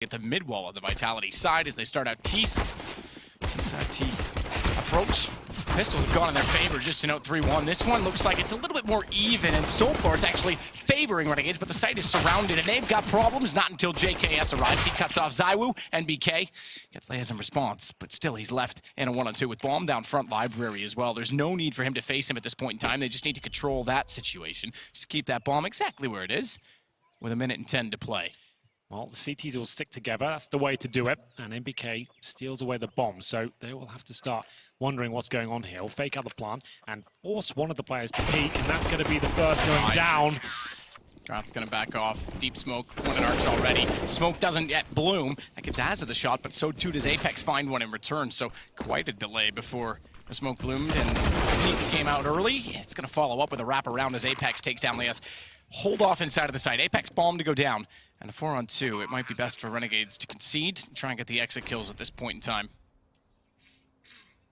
At the mid wall of the Vitality side as they start out T-side T approach. Pistols have gone in their favor, just to note 3-1. This one looks like it's a little bit more even, and so far it's actually favoring Renegades, but the site is surrounded, and they've got problems. Not until JKS arrives. He cuts off ZywOo, and BK gets Liazz in response, but still he's left in a 1-on-2 with Bomb down front library as well. There's no need for him to face him at this point in time. They just need to control that situation, just to keep that bomb exactly where it is, with 1:10 to play. Well, the CTs will stick together. That's the way to do it. And MBK steals away the bomb. So they will have to start wondering what's going on here. He'll fake out the plant and force one of the players to peek. And that's going to be the first going down. Drop's going to back off. Deep smoke, one in Arch already. Smoke doesn't yet bloom. That gives Azza the shot, but so too does Apex find one in return. So quite a delay before the smoke bloomed. And peek came out early. It's going to follow up with a wraparound as Apex takes down Liazz. Hold off inside of the site. Apex bomb to go down. And a 4-on-2, it might be best for Renegades to concede and try and get the exit kills at this point in time.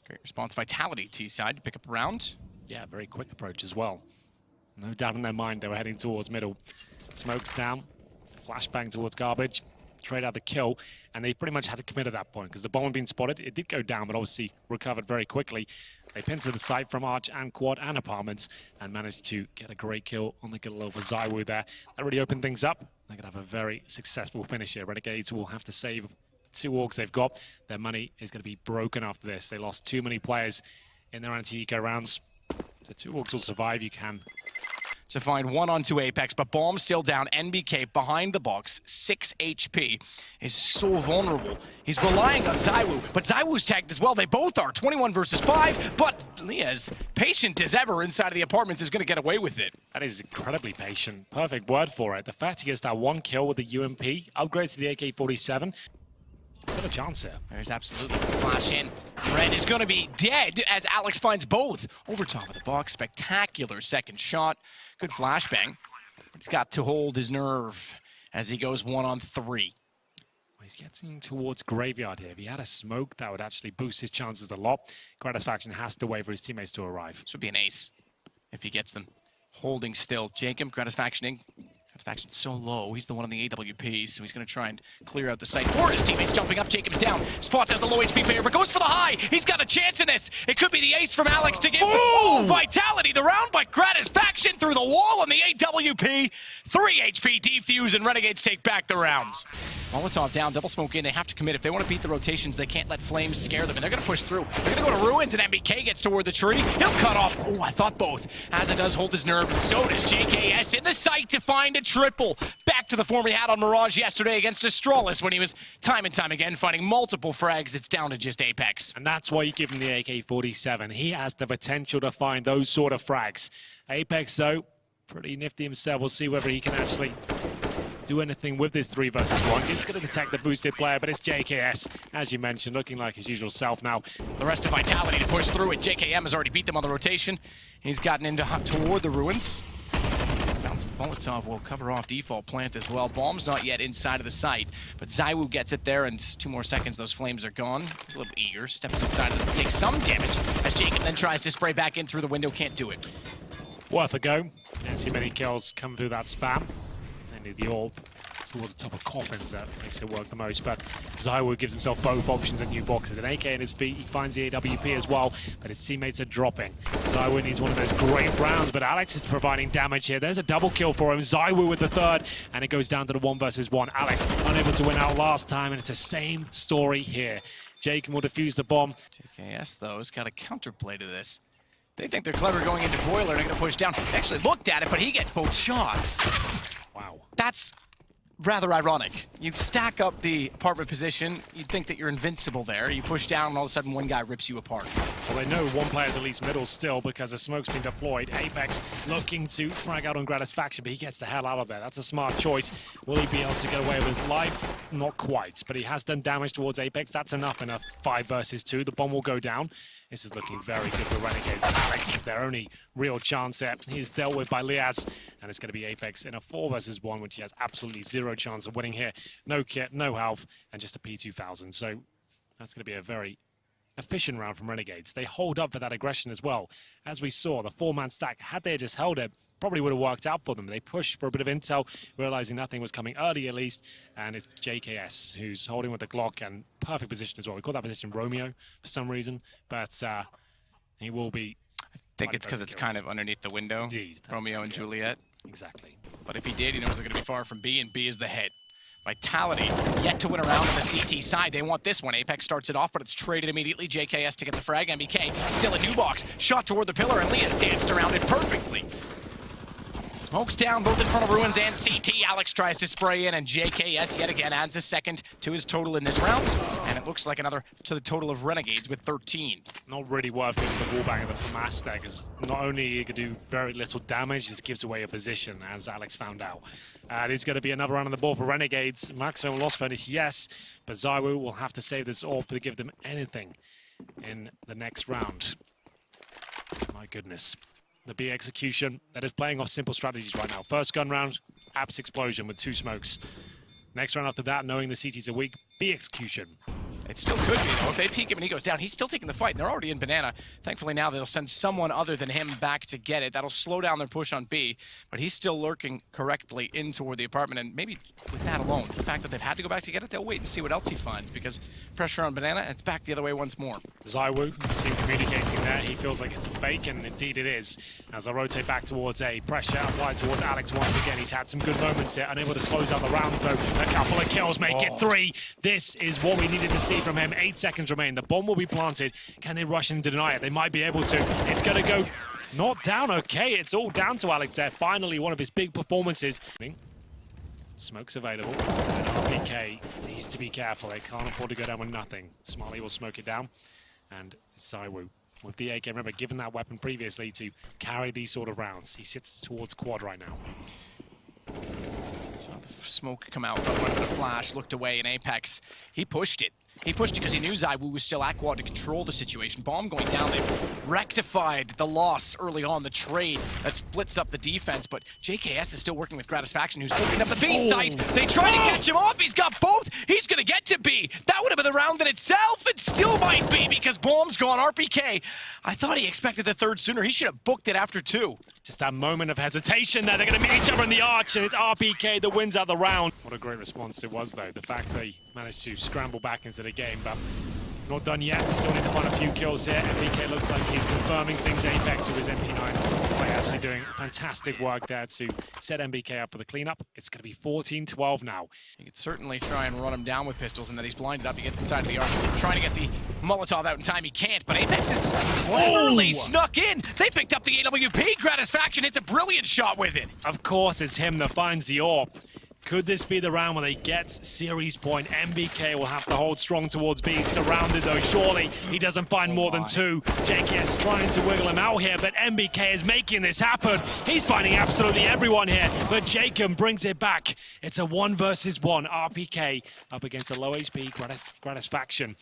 Great response. Vitality T-side to pick up a round. Yeah, very quick approach as well. No doubt in their mind they were heading towards middle. Smokes down, flashbang towards garbage, trade out the kill, and they pretty much had to commit at that point because the bomb had been spotted. It did go down, but obviously recovered very quickly. They pinned to the site from Arch and Quad and Apartments and managed to get a great kill on the kill over ZywOo there. That really opened things up. They're going to have a very successful finish here. Renegades will have to save 2 orgs they've got. Their money is going to be broken after this. They lost too many players in their anti-eco rounds. So 2 orgs will survive. You can. To find 1-on-2 Apex, but Bomb still down. NBK behind the box, 6 HP, is so vulnerable. He's relying on ZywOo, but ZywOo's tagged as well. They both are, 21 versus 5, but Liazz, patient as ever inside of the apartments, is going to get away with it. That is incredibly patient. Perfect word for it. The fact he gets that 1 kill with the UMP, upgrades to the AK-47. Still a chance here. There's absolutely flash in. Red is going to be dead as Alex finds both. Over top of the box, spectacular second shot. Good flashbang. He's got to hold his nerve as he goes 1-on-3. Well, he's getting towards Graveyard here. If he had a smoke, that would actually boost his chances a lot. Gratisfaction has to wait for his teammates to arrive. Should be an ace if he gets them. Holding still. Jkaem, Gratisfactioning. Gratisfaction's so low. He's the one on the AWP, so he's going to try and clear out the site. Or his teammates jumping up. Jkaem's down. Spots out the low HP player, but goes for the high. He's got a chance in this. It could be the ace from Alex to give. Oh, Vitality, the round by Gratisfaction through the wall on the AWP. 3 HP defuse, and Renegades take back the rounds. Molotov down, double smoke in. They have to commit. If they want to beat the rotations, they can't let Flames scare them, and they're going to push through. They're going to go to Ruins, and MBK gets toward the tree. He'll cut off. Oh, I thought both. As it does hold his nerve, and so does JKS in the site to find a triple. Back to the form he had on Mirage yesterday against Astralis when he was time and time again finding multiple frags. It's down to just Apex. And that's why you give him the AK-47. He has the potential to find those sort of frags. Apex, though, pretty nifty himself. We'll see whether he can actually do anything with this 3 versus 1. It's going to detect the boosted player, but it's JKS, as you mentioned, looking like his usual self now. The rest of Vitality to push through it. Jkaem has already beat them on the rotation. He's gotten into toward the Ruins. Bounce Molotov will cover off default plant as well. Bomb's not yet inside of the site, but ZywOo gets it there, and 2 more seconds, those flames are gone. A little eager, steps inside of them, takes some damage as Jkaem then tries to spray back in through the window, can't do it. Worth a go. Can't see many kills come through that spam. They need the orb towards the top of coffins. That makes it work the most, but ZywOo gives himself both options and new boxes. An AK in his feet, he finds the AWP as well, but his teammates are dropping. ZywOo needs one of those great rounds, but Alex is providing damage here. There's a double kill for him. ZywOo with the 3rd, and it goes down to the 1 versus 1. Alex unable to win out last time, and it's the same story here. Jkaem will defuse the bomb. JKS, though, has got a counterplay to this. They think they're clever going into Boiler, and they're going to push down. They actually looked at it, but he gets both shots. Wow. That's rather ironic. You stack up the apartment position, you'd think that you're invincible there. You push down, and all of a sudden one guy rips you apart. Well, they know one player's at least middle still because the smoke's been deployed. Apex looking to frag out on Gratisfaction, but he gets the hell out of there. That's a smart choice. Will he be able to get away with his life? Not quite, but he has done damage towards Apex. That's enough in a 5 versus 2. The bomb will go down. This is looking very good for Renegades. Alex is their only real chance there. He's dealt with by Liazz, and it's going to be Apex in a 4 versus 1, which he has absolutely 0 chance of winning here. No kit, no health, and just a P2000. So that's going to be a very efficient round from Renegades. They hold up for that aggression as well. As we saw, the 4-man stack, had they just held it, probably would have worked out for them. They pushed for a bit of intel, realizing nothing was coming early at least, and it's JKS who's holding with the Glock and perfect position as well. We call that position Romeo for some reason, but he will be... I think it's because it's kind of underneath the window, Indeed, Romeo and Juliet. Exactly. But if he did, he knows they're going to be far from B, and B is the head. Vitality yet to win around on the CT side. They want this one. Apex starts it off, but it's traded immediately. JKS to get the frag. MBK still a new box. Shot toward the pillar, and Liazz danced around it perfectly. Smokes down both in front of Ruins and CT. Alex tries to spray in, and JKS yet again adds a second to his total in this round. And it looks like another to the total of Renegades with 13. Not really worth giving the wallbang of the FAMAS there, because not only he could do very little damage, just gives away a position, as Alex found out. And it's going to be another round on the board for Renegades. Maximum loss finish, yes, but ZywOo will have to save this AWP to give them anything in the next round. My goodness. The B execution that is playing off simple strategies right now. First gun round, Apps explosion with 2 smokes. Next round after that, knowing the CTs are weak, B execution. It still could be, though. If they peek him and he goes down, he's still taking the fight. And they're already in Banana. Thankfully now they'll send someone other than him back to get it. That'll slow down their push on B. But he's still lurking correctly in toward the apartment. And maybe with that alone, the fact that they've had to go back to get it, they'll wait and see what else he finds. Because pressure on Banana, and it's back the other way once more. ZywOo, you see him communicating there. He feels like it's a fake, and indeed it is. As I rotate back towards A, pressure applied towards Alex once again. He's had some good moments here, unable to close out the rounds though. A couple of kills make it 3. This is what we needed to see from him. 8 seconds remain. The bomb will be planted. Can they rush and deny it? They might be able to. It's going to go not down. Okay, it's all down to Alex there. Finally, one of his big performances. Smoke's available. And RPK needs to be careful. They can't afford to go down with nothing. Smiley will smoke it down. And ZywOo with the AK. Remember, given that weapon previously to carry these sort of rounds. He sits towards quad right now. So the smoke come out, but a flash, looked away, and Apex, he pushed it. He pushed it because he knew ZywOo was still at quad to control the situation. Bomb going down, they've rectified the loss early on, the trade that splits up the defense, but JKS is still working with Gratisfaction, who's opening up the B site. They try to catch him off, he's got both, he's gonna get to B. That would have been the round in itself, it still might be because Bomb's gone. RPK, I thought he expected the third sooner, he should have booked it after 2. Just that moment of hesitation there. They're going to meet each other in the arch, and it's RPK that wins out the round. What a great response it was, though. The fact they managed to scramble back into the game, but not done yet. Still need to find a few kills here. McMeekin looks like he's confirming things. Apex with his MP9 play actually doing fantastic work there to set MBK up for the cleanup. It's going to be 14-12 now. You could certainly try and run him down with pistols, and that he's blinded up. He gets inside of the arch, trying to get the Molotov out in time. He can't, but Apex is cleverly snuck in. They picked up the AWP. Gratisfaction hits a brilliant shot with it. Of course, it's him that finds the AWP. Could this be the round where they get series point? MBK will have to hold strong towards B. Surrounded though, surely he doesn't find more than 2. JKS trying to wiggle him out here, but MBK is making this happen. He's finding absolutely everyone here, but Jkaem brings it back. It's a 1 versus 1. RPK up against a low HP Gratisfaction.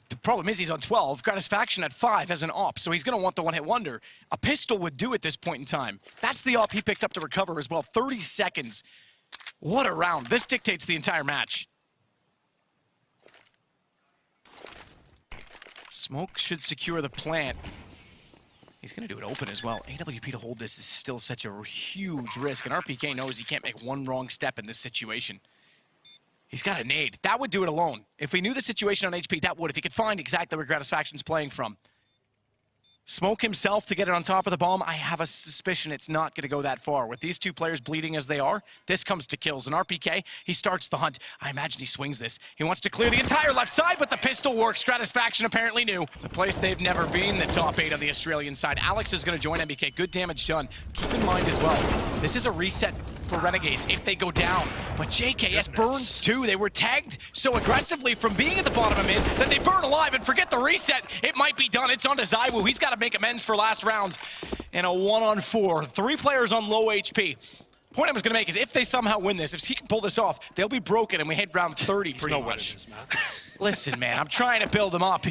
The problem is he's on 12. Gratisfaction at 5 as an op, so he's going to want the one-hit wonder. A pistol would do at this point in time. That's the op he picked up to recover as well. 30 seconds. What a round. This dictates the entire match. Smoke should secure the plant. He's going to do it open as well. AWP to hold this is still such a huge risk, and RPK knows he can't make one wrong step in this situation. He's got a nade. That would do it alone. If we knew the situation on HP, that would. If he could find exactly where Gratisfaction's playing from. Smoke himself to get it on top of the bomb. I have a suspicion it's not going to go that far. With these 2 players bleeding as they are, this comes to kills. And RPK, he starts the hunt. I imagine he swings this. He wants to clear the entire left side, but the pistol works. Gratisfaction apparently knew. It's a place they've never been, the top 8 on the Australian side. Alex is going to join MBK. Good damage done. Keep in mind as well, this is a reset for Renegades if they go down. But JKS burns 2. They were tagged so aggressively from being at the bottom of mid that they burn alive, and forget the reset. It might be done. It's on to ZywOo. He's got to make amends for last round in a 1-on-4. 3 players on low HP. Point I was going to make is if they somehow win this, if he can pull this off, they'll be broken and we hit round 30 pretty much. Listen, man, I'm trying to build him up.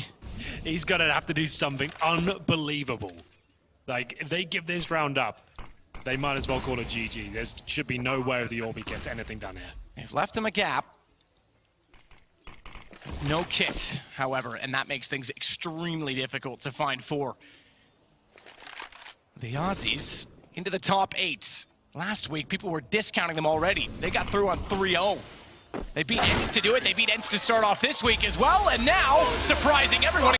He's going to have to do something unbelievable. Like, if they give this round up, they might as well call it GG. There should be no way the Orbi gets anything done here. They've left him a gap. There's no kit, however, and that makes things extremely difficult to find for the Aussies into the top 8. Last week, people were discounting them already. They got through on 3-0. They beat ENCE to do it. They beat ENCE to start off this week as well, and now, surprising everyone.